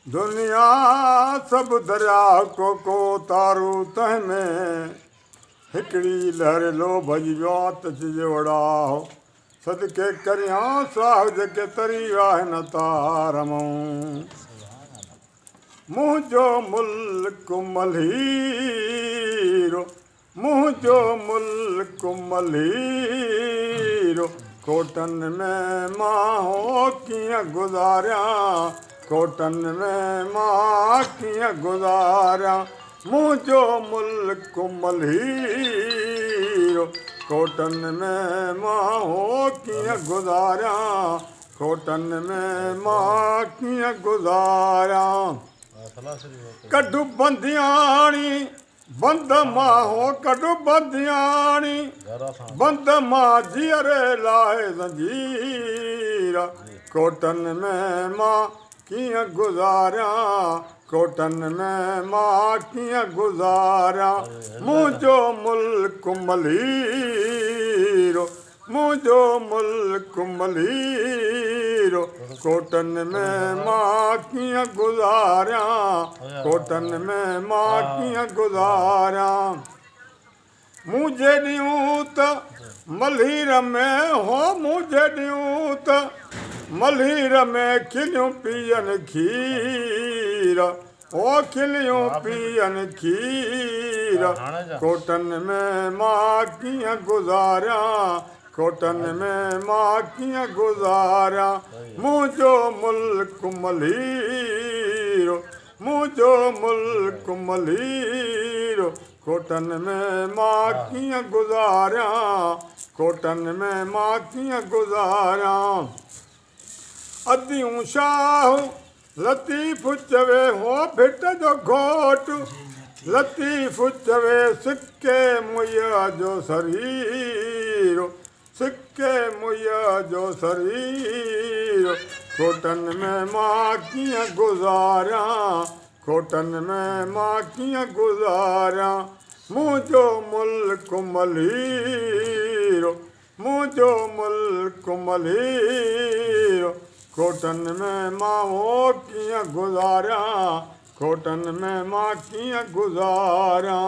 दुनिया सब दरिया को तारू तह में हिकड़ी लहर लो भॼी वियो तच जोड़ाओ सदके करियां साहु जेके तरी आहे न तारमऊं मुंहिंजो मुल्क मल्हीरो मुंहिंजो मुल्क मल्हीरो कोटन में मां हो कीअं गुज़ारियां कोटन में मां कीअं गुज़ारियां मुंहिंजो मुल्क मल्हीरो कोटन में मां हो कीअं गुज़ारियां कोटन में मां कीअं गुज़ारियां कॾु बंदियाणी बंद मां हो कॾु बंदियाणी बंद मां जीअरे लाहे ज़ंजीर कोटन में मां कीअं गुज़ारियां कोटन में मां कीअं गुज़ारियां मुंहिंजो मुल्क मल्हीरो मुंहिंजो मुल्क मल्हीरो कोटन में मां कीअं गुज़ारियां कोटन में मां कीअं गुज़ारियां मूं जॾहिं त मल्हीर में हो मूं जॾहिं त मल्हीर में खिलियूं पीअनि खीर ओ खिलियूं पीअनि खीर कोटन में मां कीअं गुज़ारियां कोटन में मां कीअं गुज़ारियां मुंहिंजो मुल्क मल्हीरो मुंहिंजो मुल्क मल्हीरो कोटन में मां कीअं गुज़ारियां कोटन में मां कीअं गुज़ारियां अदियूं शाह लतीफ़ चवे हो भिट जो घोट लतीफ़ चवे सिके मुया जो शरीरो सिके मुया जो शरीरो कोटन में मां कीअं गुज़ारियां कोटन में मां कीअं गुज़ारियां मुंहिंजो मुल्क मल्हीरो मुंहिंजो मुल्क मल्हीरो कोटन में मां हो कीअं गुज़ारियां कोटन में मां कीअं गुज़ारियां